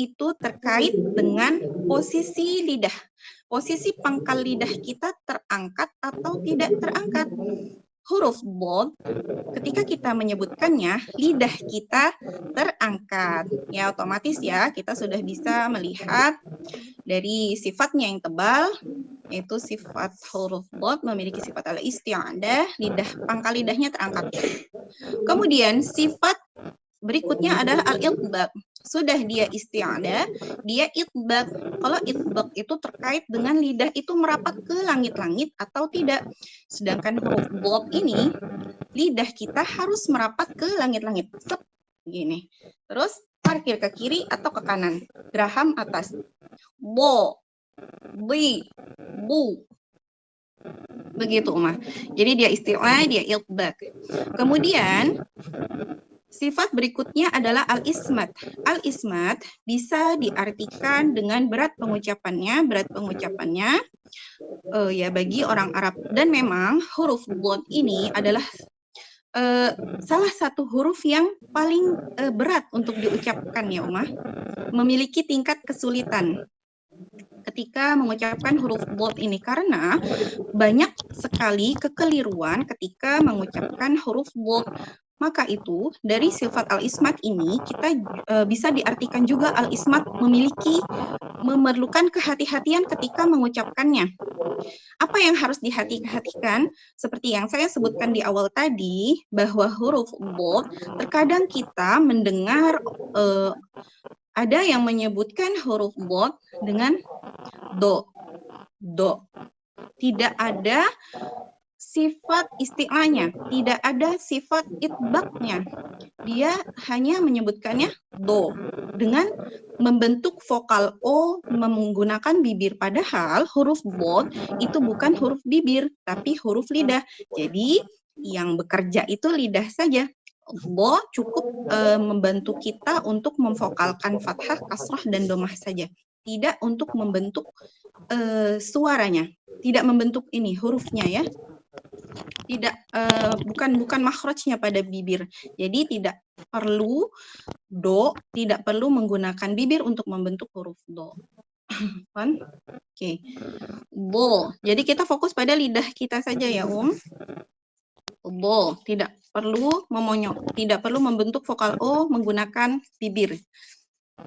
itu terkait dengan posisi lidah. Posisi pangkal lidah kita terangkat atau tidak terangkat. Huruf bod, ketika kita menyebutkannya, lidah kita terangkat. Ya, otomatis ya, kita sudah bisa melihat dari sifatnya yang tebal, yaitu sifat huruf bod memiliki sifat al-isti'adah, pangkal lidahnya terangkat. Kemudian sifat berikutnya adalah al-itbaq. Sudah dia isti'adah, dia itbaq. Kalau itbaq itu terkait dengan lidah itu merapat ke langit-langit atau tidak. Sedangkan huruf bod ini, lidah kita harus merapat ke langit-langit. Gini. Terus parkir ke kiri atau ke kanan. Geraham atas. Bo, bi, bu. Begitu, Umar. Jadi dia isti'adah, dia itbaq. Kemudian sifat berikutnya adalah al-ismat. Al-ismat bisa diartikan dengan berat pengucapannya. Berat pengucapannya ya bagi orang Arab. Dan memang huruf bod ini adalah salah satu huruf yang paling berat untuk diucapkan ya Umar. Memiliki tingkat kesulitan ketika mengucapkan huruf bod ini karena banyak sekali kekeliruan ketika mengucapkan huruf bod. Maka itu, dari sifat al-ismat ini, kita bisa diartikan juga al-ismat memerlukan kehati-hatian ketika mengucapkannya. Apa yang harus dihati-hatikan? Seperti yang saya sebutkan di awal tadi, bahwa huruf bod, terkadang kita mendengar ada yang menyebutkan huruf bod dengan do. Tidak ada sifat isti'lahnya, tidak ada sifat itbaqnya. Dia hanya menyebutkannya do dengan membentuk vokal o menggunakan bibir, padahal huruf bod itu bukan huruf bibir tapi huruf lidah. Jadi yang bekerja itu lidah saja. Bo cukup membantu kita untuk memvokalkan fathah, kasrah dan domah saja, tidak untuk membentuk suaranya, tidak membentuk ini hurufnya ya. Tidak bukan makhrajnya pada bibir. Jadi tidak perlu do, tidak perlu menggunakan bibir untuk membentuk huruf do. Kan? Oke. Bo. Jadi kita fokus pada lidah kita saja ya, Bo. Tidak perlu memonyok, tidak perlu membentuk vokal o menggunakan bibir.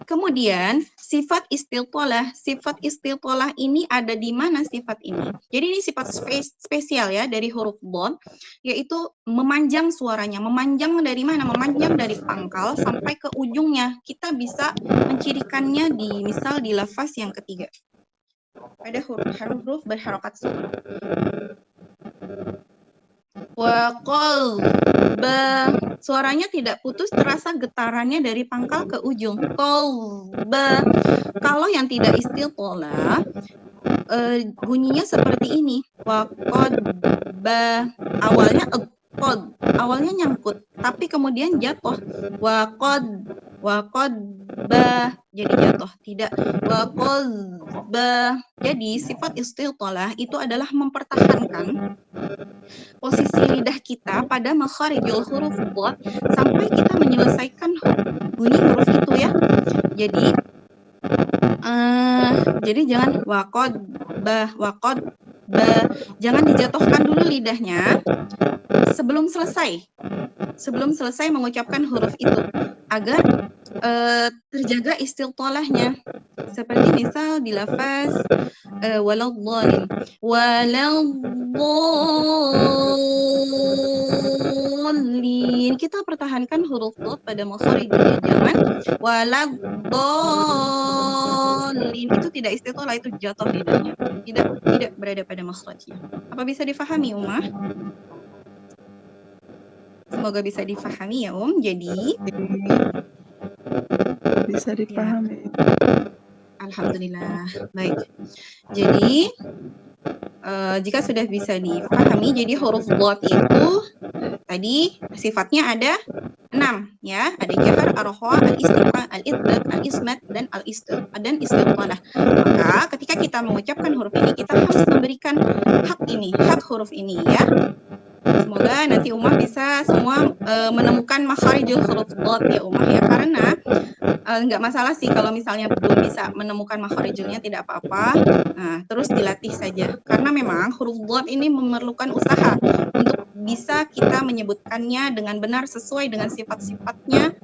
Kemudian sifat istiltolah. Sifat istiltolah ini ada di mana sifat ini? Jadi ini sifat spesial ya dari huruf bod, yaitu memanjang suaranya. Memanjang dari mana? Memanjang dari pangkal sampai ke ujungnya. Kita bisa mencirikannya di misal di lafaz yang ketiga. Pada huruf berharokat suara. Qalba, suaranya tidak putus, terasa getarannya dari pangkal ke ujung. Qalba. Kalau yang tidak istiltolah, bunyinya seperti ini. Waqadba, awalnya nyangkut, tapi kemudian jatuh. Waqadba, jadi jatuh, tidak. Waqadba. Jadi sifat istiltolah itu adalah mempertahankan posisi lidah kita pada makharijul huruf bod sampai kita menyelesaikan bunyi huruf itu ya. Jadi jangan waqad ba, jangan dijatuhkan dulu lidahnya sebelum selesai mengucapkan huruf itu agar terjaga istiltolahnya. Seperti misal di lafaz waladhdallin. Waladhdallin. Kita pertahankan huruf dot pada makharijnya, jangan waladhdallin. Itu tidak istiltolah, itu jatuh lidahnya. Tidak berada pada makhrajnya. Apa bisa difahami, Umar? Semoga bisa difahami ya, Jadi bisa dipahami. Ya. Alhamdulillah. Baik. Jadi jika sudah bisa dipahami, jadi huruf dot itu tadi sifatnya ada 6 ya. Ada jafar, ar-roha, al-istiqa, al-itbaq, al-ismat dan istiltolah. Maka ketika kita mengucapkan huruf ini, kita harus memberikan hak huruf ini ya. Semoga nanti Umah bisa semua menemukan makharijul huruf dhad ya Umah ya, karena nggak masalah sih kalau misalnya belum bisa menemukan makharijulnya, tidak apa-apa. Nah, terus dilatih saja. Karena memang huruf dhad ini memerlukan usaha untuk bisa kita menyebutkannya dengan benar sesuai dengan sifat-sifatnya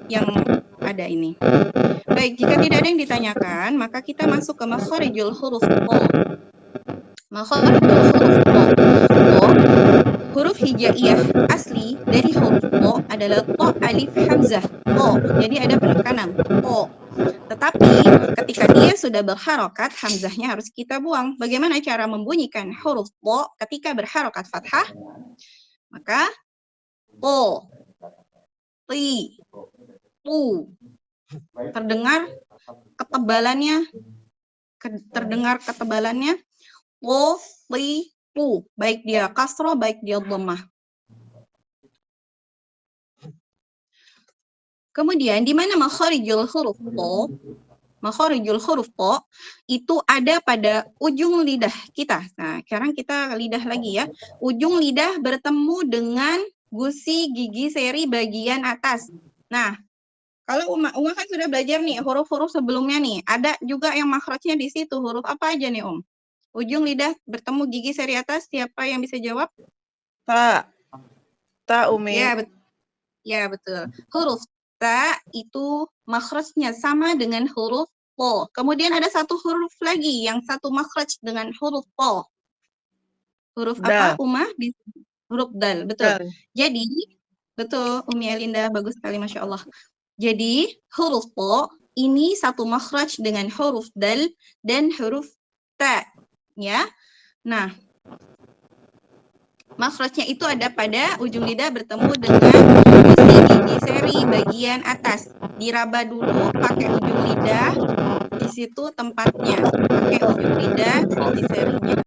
yang ada ini. Baik, jika tidak ada yang ditanyakan, maka kita masuk ke makharijul huruf po. Makharijul huruf po. Po, huruf hijaiyah asli dari huruf po adalah to, alif, hamzah. Po, jadi ada penekanan. Po. Tetapi ketika dia sudah berharokat, hamzahnya harus kita buang. Bagaimana cara membunyikan huruf po ketika berharokat fathah? Maka po, ti, pu. Terdengar ketebalannya po, ti, pu. Baik dia kasroh, baik dia dhammah. Kemudian di mana makharijul huruf po? Makharijul huruf po itu ada pada ujung lidah kita. Nah, sekarang kita lidah lagi ya. Ujung lidah bertemu dengan gusi gigi seri bagian atas. Nah, kalau Uma kan sudah belajar nih huruf-huruf sebelumnya nih. Ada juga yang makhrajnya di situ. Huruf apa aja nih, Om? Ujung lidah bertemu gigi seri atas, siapa yang bisa jawab? Ta. Ta, Umi. Ya, betul. Huruf ta itu makhrajnya sama dengan huruf po. Kemudian ada satu huruf lagi yang satu makhraj dengan huruf po. Huruf apa, Uma? Huruf dal, betul. Dal. Jadi, betul, Umi Elinda, bagus sekali, Masya Allah. Jadi, huruf po ini satu makhraj dengan huruf dal dan huruf ta. Ya. Nah, makhrajnya itu ada pada ujung lidah bertemu dengan gusi gigi seri bagian atas. Diraba dulu pakai ujung lidah, di situ tempatnya. Pakai ujung lidah, gigi serinya.